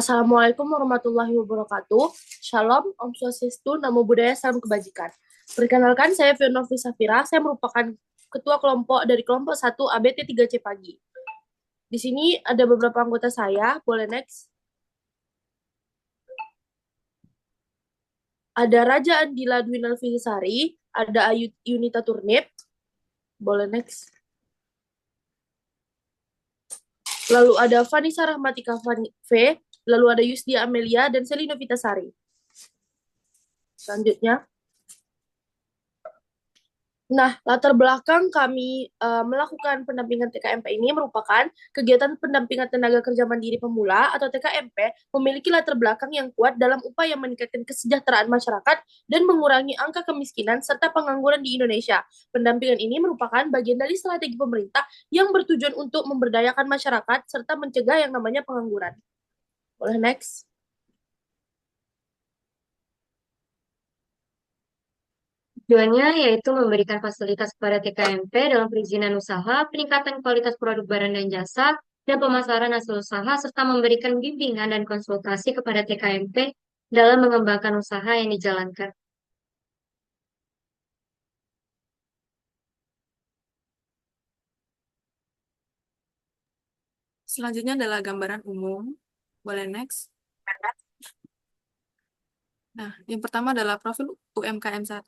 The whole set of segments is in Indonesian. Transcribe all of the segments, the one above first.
Assalamualaikum warahmatullahi wabarakatuh. Shalom, Om Swastiastu, Namo Buddhaya, Salam Kebajikan. Perkenalkan, saya Firnovi Safira. Saya merupakan ketua kelompok dari kelompok 1 ABT 3C Pagi. Di sini ada beberapa anggota saya. Boleh next. Ada Raja Andila Dwinal Filisari, ada Ayu Yunita Turnip. Boleh next. Lalu ada Vanessa Rahmatika V, lalu ada Yusdia Amelia dan Selina Vitasari. Selanjutnya, nah, latar belakang kami melakukan pendampingan TKMP ini merupakan kegiatan pendampingan tenaga kerja mandiri pemula atau TKMP memiliki latar belakang yang kuat dalam upaya meningkatkan kesejahteraan masyarakat dan mengurangi angka kemiskinan serta pengangguran di Indonesia. Pendampingan ini merupakan bagian dari strategi pemerintah yang bertujuan untuk memberdayakan masyarakat serta mencegah yang namanya pengangguran. Boleh next. Tujuannya yaitu memberikan fasilitas kepada TKMP dalam perizinan usaha, peningkatan kualitas produk barang dan jasa, dan pemasaran hasil usaha, serta memberikan bimbingan dan konsultasi kepada TKMP dalam mengembangkan usaha yang dijalankan. Selanjutnya adalah gambaran umum. Boleh next. Nah, yang pertama adalah profil UMKM 1.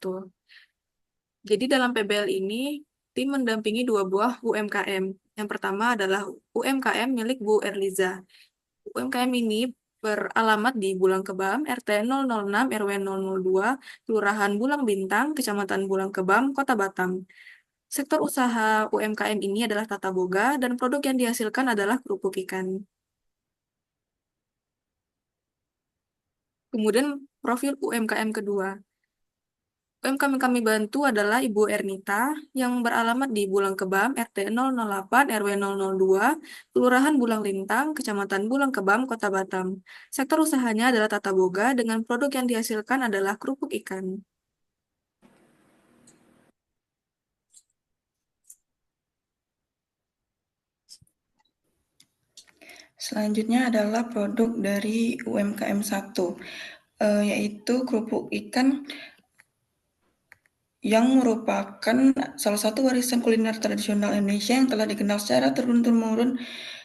Jadi dalam PBL ini, tim mendampingi dua buah UMKM. Yang pertama adalah UMKM milik Bu Erliza. UMKM ini beralamat di Bulang Kebam, RT 006 RW 002, Kelurahan Bulang Bintang, Kecamatan Bulang Kebam, Kota Batam. Sektor usaha UMKM ini adalah tata boga dan produk yang dihasilkan adalah kerupuk ikan. Kemudian profil UMKM kedua. UMKM kami bantu adalah Ibu Ernita yang beralamat di Bulang Kebam, RT 008 RW 002, Kelurahan Bulang Lintang, Kecamatan Bulang Kebam, Kota Batam. Sektor usahanya adalah tata boga dengan produk yang dihasilkan adalah kerupuk ikan. Selanjutnya adalah produk dari UMKM 1, yaitu kerupuk ikan yang merupakan salah satu warisan kuliner tradisional Indonesia yang telah dikenal secara turun-temurun.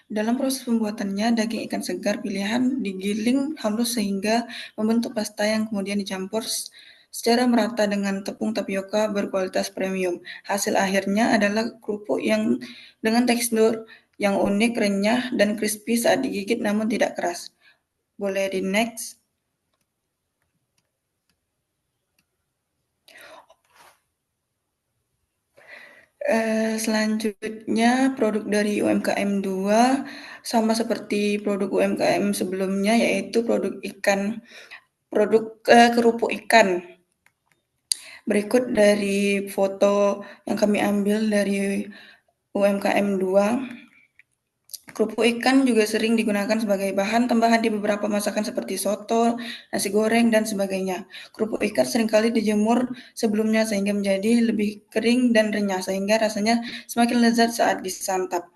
Dalam proses pembuatannya, daging ikan segar pilihan digiling halus sehingga membentuk pasta yang kemudian dicampur secara merata dengan tepung tapioka berkualitas premium. Hasil akhirnya adalah kerupuk yang dengan tekstur yang unik, renyah, dan crispy saat digigit namun tidak keras. Boleh di next. Selanjutnya produk dari UMKM 2 sama seperti produk UMKM sebelumnya, yaitu produk kerupuk ikan. Berikut dari foto yang kami ambil dari UMKM 2. Kerupuk ikan juga sering digunakan sebagai bahan tambahan di beberapa masakan seperti soto, nasi goreng, dan sebagainya. Kerupuk ikan seringkali dijemur sebelumnya sehingga menjadi lebih kering dan renyah, sehingga rasanya semakin lezat saat disantap.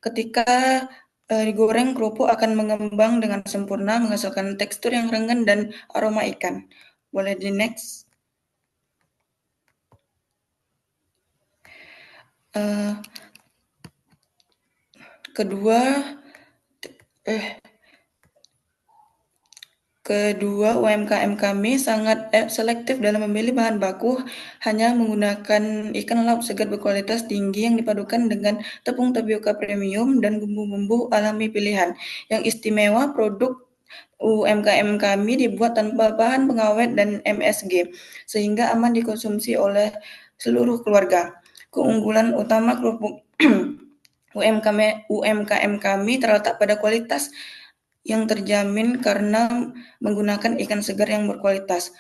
Ketika digoreng, kerupuk akan mengembang dengan sempurna, menghasilkan tekstur yang renyah dan aroma ikan. Boleh di next. Kedua, UMKM kami sangat selektif dalam memilih bahan baku, hanya menggunakan ikan laut segar berkualitas tinggi yang dipadukan dengan tepung tapioka premium dan bumbu-bumbu alami pilihan. Yang istimewa, produk UMKM kami dibuat tanpa bahan pengawet dan MSG, sehingga aman dikonsumsi oleh seluruh keluarga. Keunggulan utama kerupuk UMKM kami terletak pada kualitas yang terjamin karena menggunakan ikan segar yang berkualitas,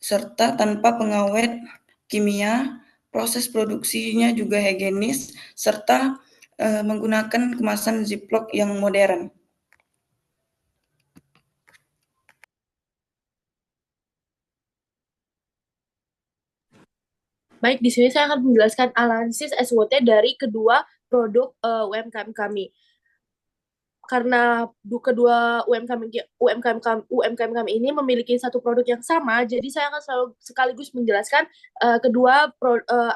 serta tanpa pengawet kimia. Proses produksinya juga higienis, serta menggunakan kemasan Ziploc yang modern. Baik, di sini saya akan menjelaskan analisis SWOT dari kedua produk UMKM kami. karena kedua UMKM kami ini memiliki satu produk yang sama, jadi saya akan selalu sekaligus menjelaskan kedua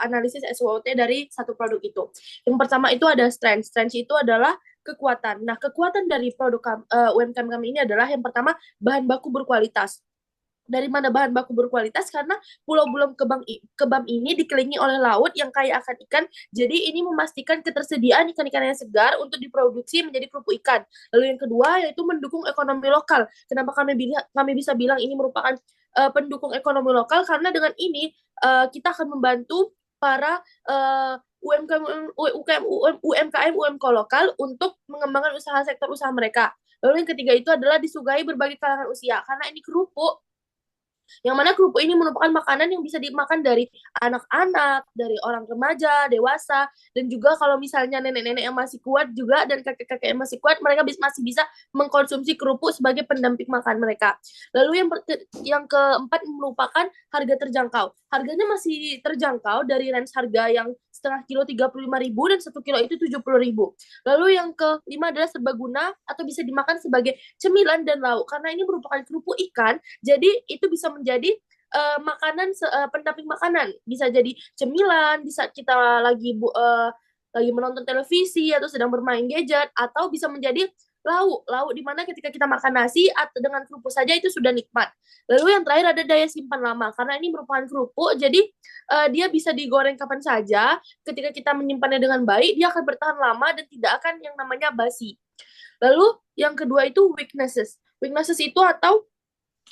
analisis SWOT dari satu produk itu. Yang pertama itu ada strength. Strength itu adalah kekuatan. Nah, kekuatan dari produk UMKM kami ini adalah yang pertama bahan baku berkualitas. Dari mana bahan baku berkualitas? Karena Pulau Kebam ini dikelilingi oleh laut yang kaya akan ikan. Jadi ini memastikan ketersediaan ikan-ikan yang segar untuk diproduksi menjadi kerupuk ikan. Lalu yang kedua yaitu mendukung ekonomi lokal. Kenapa kami bisa bilang ini merupakan pendukung ekonomi lokal? Karena dengan ini kita akan membantu para UMKM lokal untuk mengembangkan usaha sektor usaha mereka. Lalu yang ketiga itu adalah disukai berbagai kalangan usia. Karena ini kerupuk, yang mana kerupuk ini merupakan makanan yang bisa dimakan dari anak-anak, dari orang remaja, dewasa, dan juga kalau misalnya nenek-nenek yang masih kuat juga dan kakek-kakek yang masih kuat, mereka masih bisa mengkonsumsi kerupuk sebagai pendamping makan mereka. Lalu yang keempat merupakan harga terjangkau. Harganya masih terjangkau dari range harga yang setengah kilo 35.000 dan 1 kilo itu 70.000. Lalu yang kelima adalah serbaguna atau bisa dimakan sebagai cemilan dan lauk. Karena ini merupakan kerupuk ikan, jadi itu bisa menjadi pendamping makanan. Bisa jadi cemilan, bisa kita lagi menonton televisi atau sedang bermain gadget, atau bisa menjadi lauk di mana ketika kita makan nasi atau dengan kerupuk saja itu sudah nikmat. Lalu yang terakhir ada daya simpan lama, karena ini merupakan kerupuk, jadi dia bisa digoreng kapan saja. Ketika kita menyimpannya dengan baik, dia akan bertahan lama dan tidak akan yang namanya basi. Lalu yang kedua itu weaknesses. Weaknesses itu atau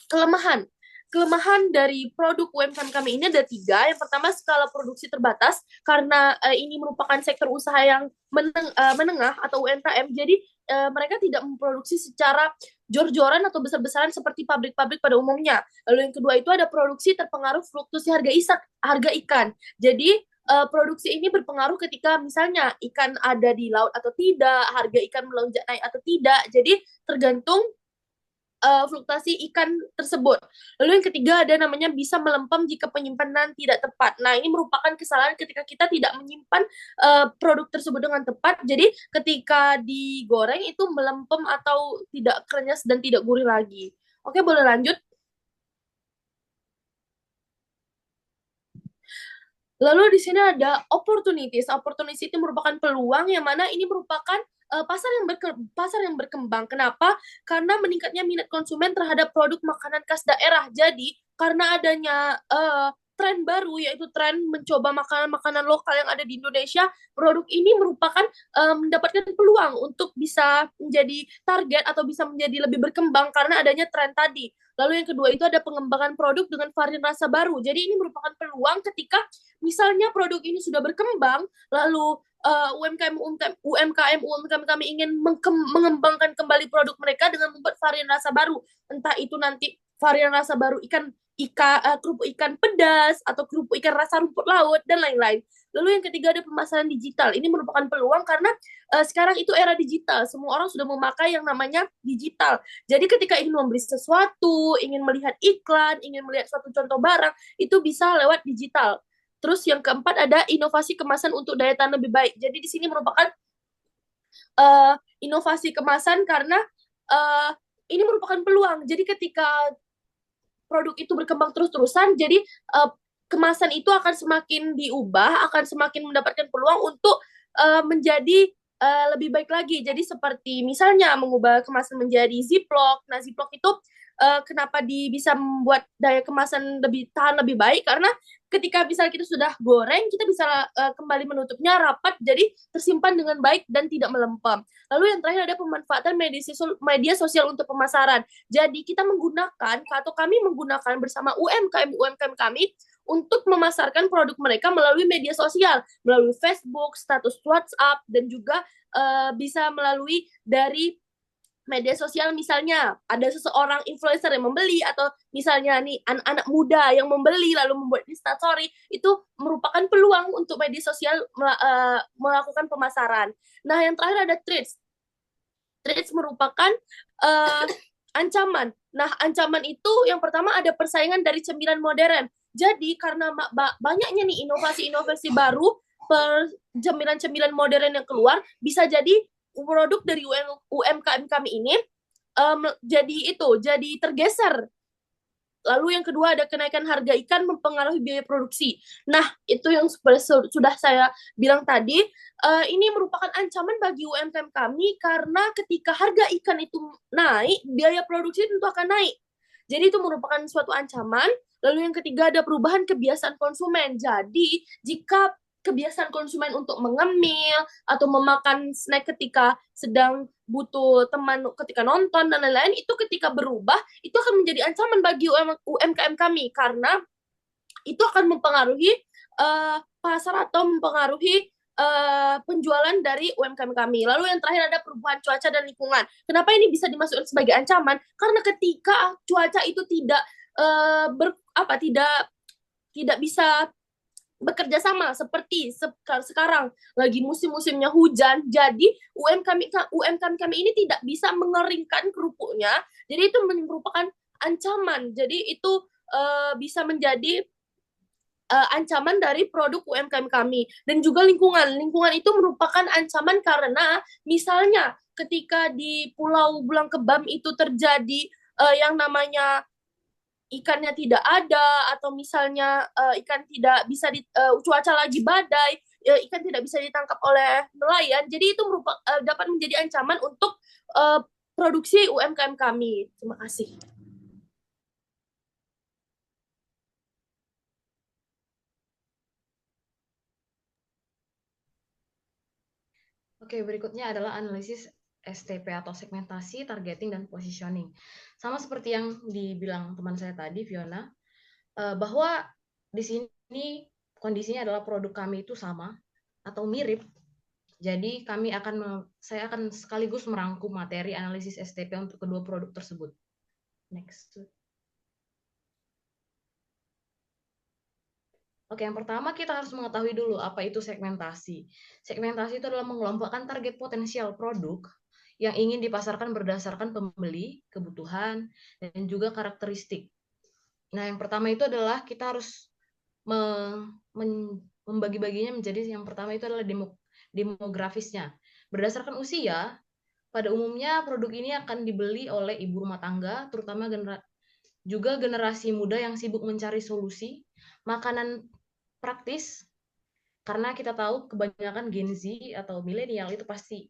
kelemahan. Kelemahan dari produk UMKM kami ini ada 3. Yang pertama, skala produksi terbatas, karena ini merupakan sektor usaha yang menengah atau UMKM, jadi mereka tidak memproduksi secara jor-joran atau besar-besaran seperti pabrik-pabrik pada umumnya. Lalu yang kedua itu ada produksi terpengaruh fluktuasi harga ikan. Jadi produksi ini berpengaruh ketika misalnya ikan ada di laut atau tidak, harga ikan melonjak naik atau tidak. Jadi tergantung fluktuasi ikan tersebut. Lalu yang ketiga ada namanya bisa melempem jika penyimpanan tidak tepat. Nah, ini merupakan kesalahan ketika kita tidak menyimpan produk tersebut dengan tepat. Jadi ketika digoreng itu melempem atau tidak krenyes dan tidak gurih lagi. Oke, boleh lanjut. Lalu di sini ada opportunities. Opportunities itu merupakan peluang yang mana ini merupakan pasar yang berkembang. Kenapa? Karena meningkatnya minat konsumen terhadap produk makanan khas daerah. Jadi, karena adanya tren baru, yaitu tren mencoba makanan-makanan lokal yang ada di Indonesia, produk ini merupakan mendapatkan peluang untuk bisa menjadi target atau bisa menjadi lebih berkembang karena adanya tren tadi. Lalu yang kedua itu ada pengembangan produk dengan varian rasa baru. Jadi ini merupakan peluang ketika misalnya produk ini sudah berkembang, lalu UMKM kami ingin mengembangkan kembali produk mereka dengan membuat varian rasa baru. Entah itu nanti varian rasa baru kerupuk ikan pedas atau kerupuk ikan rasa rumput laut dan lain-lain. Lalu yang ketiga ada pemasaran digital. Ini merupakan peluang karena sekarang itu era digital. Semua orang sudah memakai yang namanya digital. Jadi ketika ingin membeli sesuatu, ingin melihat iklan, ingin melihat suatu contoh barang, itu bisa lewat digital. Terus yang keempat ada inovasi kemasan untuk daya tahan lebih baik. Jadi di sini merupakan inovasi kemasan karena ini merupakan peluang. Jadi ketika produk itu berkembang terus-terusan, jadi kemasan itu akan semakin diubah, akan semakin mendapatkan peluang untuk menjadi lebih baik lagi. Jadi seperti misalnya mengubah kemasan menjadi ziplock. Nah, ziplock itu kenapa bisa membuat daya kemasan tahan lebih baik, karena ketika misalnya kita sudah goreng, kita bisa kembali menutupnya rapat, jadi tersimpan dengan baik dan tidak melempem. Lalu yang terakhir ada pemanfaatan media sosial untuk pemasaran. Jadi kita menggunakan atau kami menggunakan bersama UMKM kami untuk memasarkan produk mereka melalui media sosial, melalui Facebook, status WhatsApp, dan juga bisa melalui dari media sosial. Misalnya ada seseorang influencer yang membeli, atau misalnya nih anak-anak muda yang membeli lalu membuat instastory, itu merupakan peluang untuk media sosial melakukan pemasaran. Nah, yang terakhir ada threats. Threats merupakan ancaman. Nah, ancaman itu yang pertama ada persaingan dari cemilan modern. Jadi karena banyaknya nih inovasi-inovasi baru, cemilan-cemilan modern yang keluar, bisa jadi produk dari UMKM kami ini jadi tergeser. Lalu yang kedua ada kenaikan harga ikan mempengaruhi biaya produksi. Nah, itu yang sudah saya bilang tadi, ini merupakan ancaman bagi UMKM kami karena ketika harga ikan itu naik, biaya produksi tentu akan naik. Jadi itu merupakan suatu ancaman. Lalu yang ketiga ada perubahan kebiasaan konsumen. Jadi jika kebiasaan konsumen untuk mengemil atau memakan snack ketika sedang butuh teman ketika nonton dan lain-lain, itu ketika berubah itu akan menjadi ancaman bagi UMKM kami karena itu akan mempengaruhi pasar atau mempengaruhi penjualan dari UMKM kami. Lalu yang terakhir ada perubahan cuaca dan lingkungan. Kenapa ini bisa dimasukkan sebagai ancaman? Karena ketika cuaca itu tidak tidak bisa bekerja sama seperti sekarang lagi musim-musimnya hujan, jadi UMKM kami ini tidak bisa mengeringkan kerupuknya, jadi itu merupakan ancaman. Jadi itu bisa menjadi ancaman dari produk UMKM kami. Dan juga lingkungan itu merupakan ancaman karena misalnya ketika di Pulau Bulang Kebam itu terjadi yang namanya ikannya tidak ada, atau misalnya ikan tidak bisa cuaca lagi badai, ikan tidak bisa ditangkap oleh nelayan, jadi itu dapat menjadi ancaman untuk produksi UMKM kami. Terima kasih. Oke, berikutnya adalah analisis STP atau segmentasi, targeting, dan positioning. Sama seperti yang dibilang teman saya tadi, Fiona, bahwa di sini kondisinya adalah produk kami itu sama atau mirip. Jadi saya akan sekaligus merangkum materi analisis STP untuk kedua produk tersebut. Next. Oke, yang pertama kita harus mengetahui dulu apa itu segmentasi. Segmentasi itu adalah mengelompokkan target potensial produk yang ingin dipasarkan berdasarkan pembeli, kebutuhan, dan juga karakteristik. Nah, yang pertama itu adalah kita harus membagi-baginya menjadi, yang pertama itu adalah demografisnya. Berdasarkan usia, pada umumnya produk ini akan dibeli oleh ibu rumah tangga, terutama juga generasi muda yang sibuk mencari solusi, makanan praktis, karena kita tahu kebanyakan Gen Z atau milenial itu pasti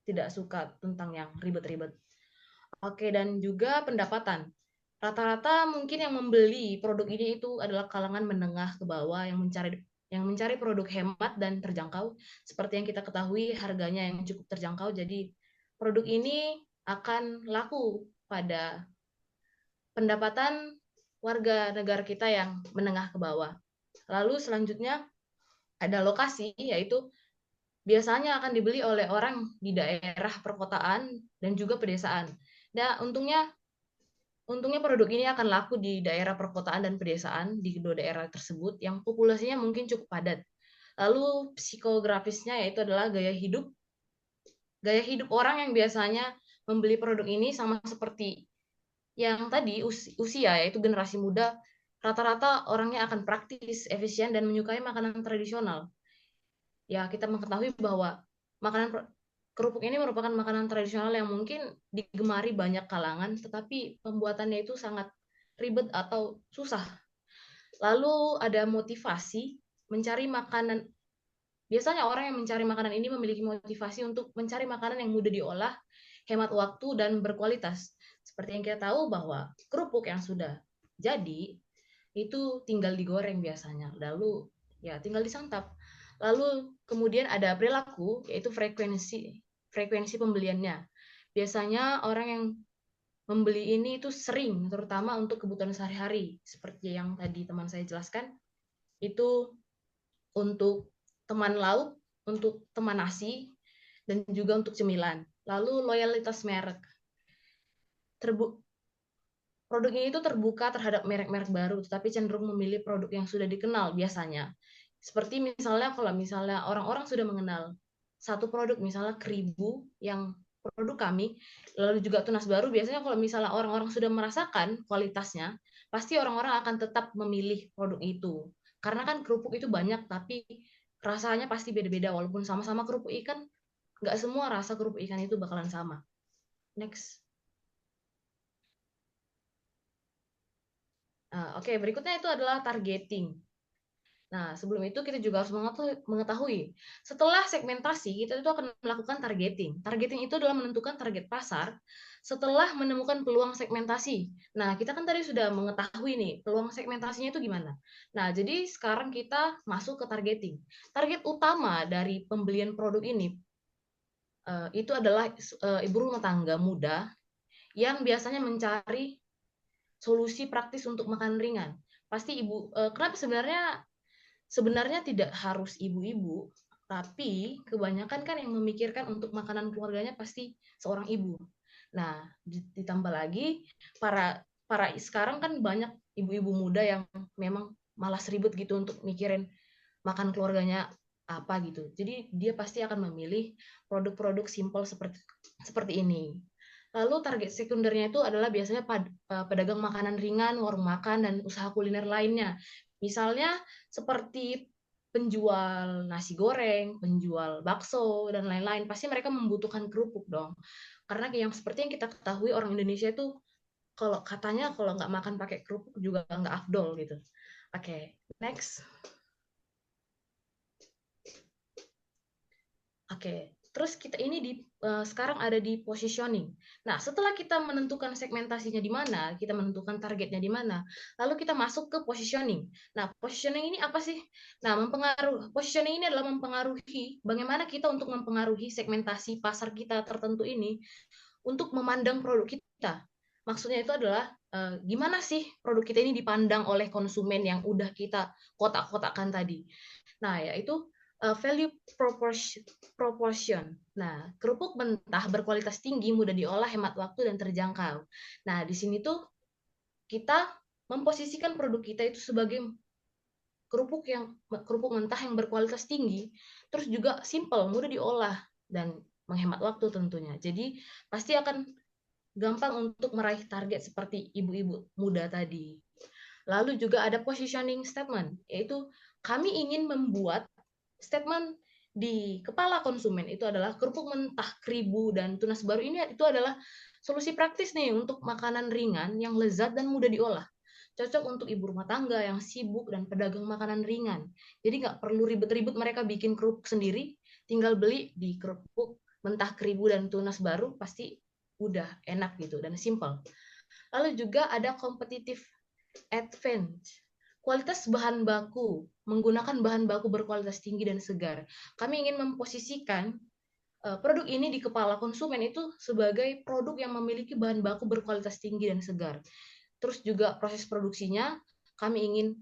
tidak suka tentang yang ribet-ribet. Oke, dan juga pendapatan. Rata-rata mungkin yang membeli produk ini itu adalah kalangan menengah ke bawah yang mencari produk hemat dan terjangkau. Seperti yang kita ketahui, harganya yang cukup terjangkau, jadi produk ini akan laku pada pendapatan warga negara kita yang menengah ke bawah. Lalu selanjutnya ada lokasi, yaitu biasanya akan dibeli oleh orang di daerah perkotaan dan juga pedesaan. Nah, untungnya produk ini akan laku di daerah perkotaan dan pedesaan, di kedua daerah tersebut yang populasinya mungkin cukup padat. Lalu psikografisnya yaitu adalah gaya hidup orang yang biasanya membeli produk ini sama seperti yang tadi, usia, yaitu generasi muda, rata-rata orangnya akan praktis, efisien, dan menyukai makanan tradisional. Ya, kita mengetahui bahwa kerupuk ini merupakan makanan tradisional yang mungkin digemari banyak kalangan, tetapi pembuatannya itu sangat ribet atau susah. Lalu ada motivasi mencari makanan. Biasanya orang yang mencari makanan ini memiliki motivasi untuk mencari makanan yang mudah diolah, hemat waktu, dan berkualitas. Seperti yang kita tahu bahwa kerupuk yang sudah jadi itu tinggal digoreng biasanya, lalu ya tinggal disantap. Lalu kemudian ada perilaku, yaitu frekuensi pembeliannya. Biasanya orang yang membeli ini itu sering, terutama untuk kebutuhan sehari-hari, seperti yang tadi teman saya jelaskan, itu untuk teman lauk, untuk teman nasi, dan juga untuk cemilan. Lalu loyalitas merek. Produk ini itu terbuka terhadap merek-merek baru, tetapi cenderung memilih produk yang sudah dikenal biasanya. Seperti misalnya kalau misalnya orang-orang sudah mengenal satu produk, misalnya Keribu yang produk kami, lalu juga Tunas Baru, biasanya kalau misalnya orang-orang sudah merasakan kualitasnya, pasti orang-orang akan tetap memilih produk itu. Karena kan kerupuk itu banyak, tapi rasanya pasti beda-beda, walaupun sama-sama kerupuk ikan, nggak semua rasa kerupuk ikan itu bakalan sama. Next. Oke, berikutnya itu adalah targeting. Nah, sebelum itu kita juga harus mengetahui, setelah segmentasi, kita itu akan melakukan targeting. Targeting itu adalah menentukan target pasar setelah menemukan peluang segmentasi. Nah, kita kan tadi sudah mengetahui nih, peluang segmentasinya itu gimana. Nah, jadi sekarang kita masuk ke targeting. Target utama dari pembelian produk ini itu adalah ibu rumah tangga muda yang biasanya mencari solusi praktis untuk makan ringan. Pasti kenapa sebenarnya tidak harus ibu-ibu, tapi kebanyakan kan yang memikirkan untuk makanan keluarganya pasti seorang ibu. Nah, ditambah lagi para sekarang kan banyak ibu-ibu muda yang memang malas ribet gitu untuk mikirin makan keluarganya apa gitu. Jadi dia pasti akan memilih produk-produk simple seperti ini. Lalu target sekundernya itu adalah biasanya pedagang makanan ringan, warung makan, dan usaha kuliner lainnya. Misalnya seperti penjual nasi goreng, penjual bakso, dan lain-lain. Pasti mereka membutuhkan kerupuk dong. Karena seperti yang kita ketahui orang Indonesia itu kalau katanya kalau nggak makan pakai kerupuk juga nggak afdol gitu. Oke, next. Oke, terus kita ini sekarang ada di positioning. Nah, setelah kita menentukan segmentasinya di mana, kita menentukan targetnya di mana, lalu kita masuk ke positioning. Nah, positioning ini apa sih? Nah, positioning ini adalah mempengaruhi bagaimana kita untuk mempengaruhi segmentasi pasar kita tertentu ini untuk memandang produk kita. Maksudnya itu adalah gimana sih produk kita ini dipandang oleh konsumen yang udah kita kotak-kotakkan tadi. Nah, yaitu value proportion. Nah, kerupuk mentah berkualitas tinggi, mudah diolah, hemat waktu, dan terjangkau. Nah, di sini tuh kita memposisikan produk kita itu sebagai kerupuk mentah yang berkualitas tinggi, terus juga simple, mudah diolah, dan menghemat waktu tentunya. Jadi, pasti akan gampang untuk meraih target seperti ibu-ibu muda tadi. Lalu juga ada positioning statement, yaitu kami ingin membuat statement di kepala konsumen itu adalah kerupuk mentah, kribu, dan tunas baru ini itu adalah solusi praktis nih untuk makanan ringan yang lezat dan mudah diolah. Cocok untuk ibu rumah tangga yang sibuk dan pedagang makanan ringan. Jadi nggak perlu ribet-ribet mereka bikin kerupuk sendiri, tinggal beli di kerupuk mentah, kribu, dan tunas baru pasti udah enak gitu dan simple. Lalu juga ada competitive advantage. Kualitas bahan baku, menggunakan bahan baku berkualitas tinggi dan segar. Kami ingin memposisikan produk ini di kepala konsumen itu sebagai produk yang memiliki bahan baku berkualitas tinggi dan segar. Terus juga proses produksinya, kami ingin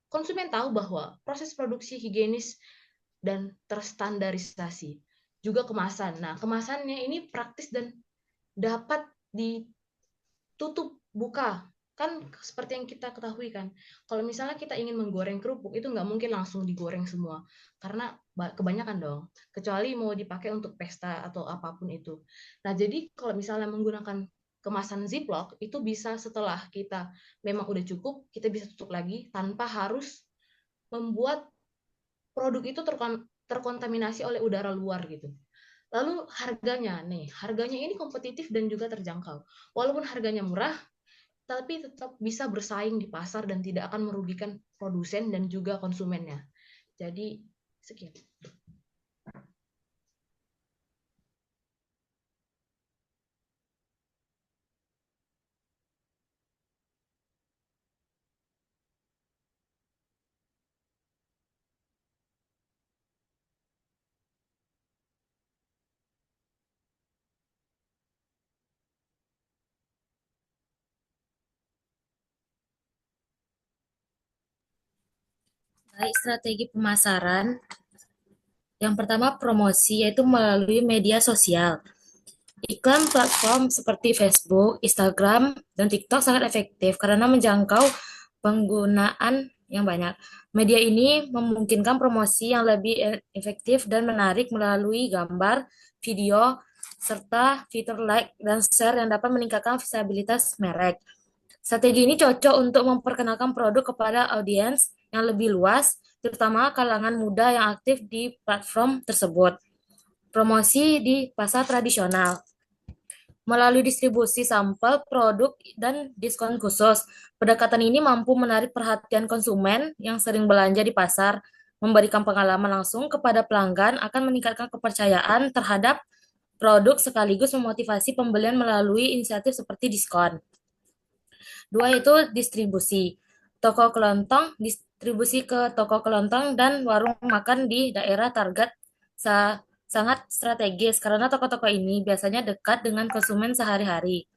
konsumen tahu bahwa proses produksi higienis dan terstandarisasi. Juga kemasan. Nah, kemasannya ini praktis dan dapat ditutup buka. Kan seperti yang kita ketahui kan, kalau misalnya kita ingin menggoreng kerupuk, itu nggak mungkin langsung digoreng semua. Karena kebanyakan dong, kecuali mau dipakai untuk pesta atau apapun itu. Nah, jadi kalau misalnya menggunakan kemasan Ziploc, itu bisa setelah kita memang udah cukup, kita bisa tutup lagi tanpa harus membuat produk itu terkontaminasi oleh udara luar gitu. Lalu harganya ini kompetitif dan juga terjangkau. Walaupun harganya murah, tapi tetap bisa bersaing di pasar dan tidak akan merugikan produsen dan juga konsumennya. Jadi, sekian. Baik, strategi pemasaran. Yang pertama promosi, yaitu melalui media sosial. Iklan platform seperti Facebook, Instagram, dan TikTok sangat efektif karena menjangkau penggunaan yang banyak. Media ini memungkinkan promosi yang lebih efektif dan menarik melalui gambar, video, serta fitur like dan share yang dapat meningkatkan visibilitas merek. Strategi ini cocok untuk memperkenalkan produk kepada audiens yang lebih luas, terutama kalangan muda yang aktif di platform tersebut. promosi di pasar tradisional. Melalui distribusi sampel, produk, dan diskon khusus, pendekatan ini mampu menarik perhatian konsumen yang sering belanja di pasar, memberikan pengalaman langsung kepada pelanggan, akan meningkatkan kepercayaan terhadap produk sekaligus memotivasi pembelian melalui inisiatif seperti diskon. Dua itu distribusi. Toko kelontong, distribusi ke toko kelontong dan warung makan di daerah target sangat strategis karena toko-toko ini biasanya dekat dengan konsumen sehari-hari.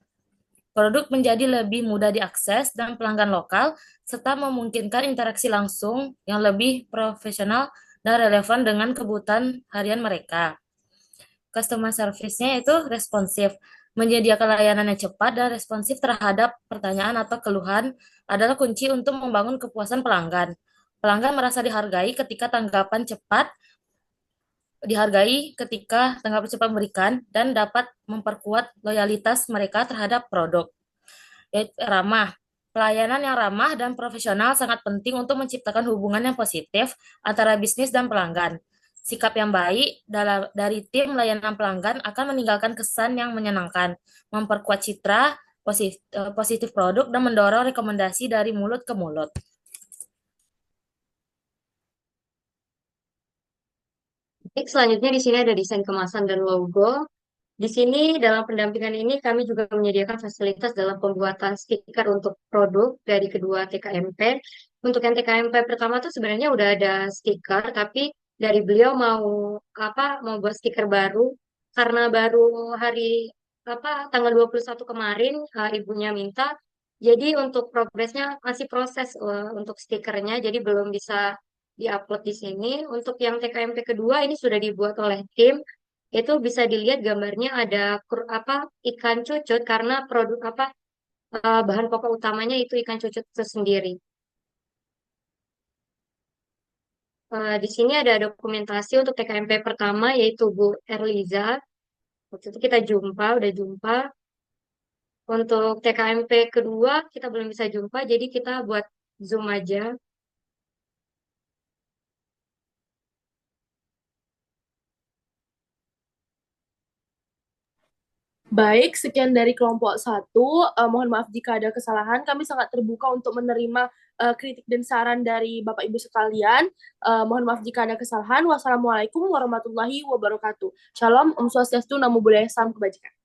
Produk menjadi lebih mudah diakses dan pelanggan lokal, serta memungkinkan interaksi langsung yang lebih profesional dan relevan dengan kebutuhan harian mereka. Customer service-nya itu responsif, menyediakan layanan yang cepat dan responsif terhadap pertanyaan atau keluhan adalah kunci untuk membangun kepuasan pelanggan. Pelanggan merasa dihargai ketika tanggapan cepat memberikan dan dapat memperkuat loyalitas mereka terhadap produk. Ramah. Pelayanan yang ramah dan profesional sangat penting untuk menciptakan hubungan yang positif antara bisnis dan pelanggan. Sikap yang baik dari tim layanan pelanggan akan meninggalkan kesan yang menyenangkan, memperkuat citra positif produk, dan mendorong rekomendasi dari mulut ke mulut. Baik, selanjutnya di sini ada desain kemasan dan logo. Di sini dalam pendampingan ini kami juga menyediakan fasilitas dalam pembuatan stiker untuk produk dari kedua TKMP. Untuk yang TKMP pertama tuh sebenarnya udah ada stiker, tapi dari beliau mau buat stiker baru karena baru hari tanggal 21 kemarin ibunya minta. Jadi untuk progresnya masih proses untuk stikernya, jadi belum bisa diupload di sini. Untuk yang TKMP kedua ini sudah dibuat oleh tim. Itu bisa dilihat gambarnya ada ikan cucut karena produk bahan pokok utamanya itu ikan cucut itu sendiri. Di sini ada dokumentasi untuk TKMP pertama yaitu Bu Erliza. Waktu itu kita udah jumpa. Untuk TKMP kedua kita belum bisa jumpa, jadi kita buat Zoom aja. Baik, sekian dari kelompok 1. Mohon maaf jika ada kesalahan. Kami sangat terbuka untuk menerima kritik dan saran dari Bapak Ibu sekalian. Mohon maaf jika ada kesalahan. Wassalamualaikum warahmatullahi wabarakatuh. Shalom, Om Swastiastu, Namo Buddhaya, Salam Kebajikan.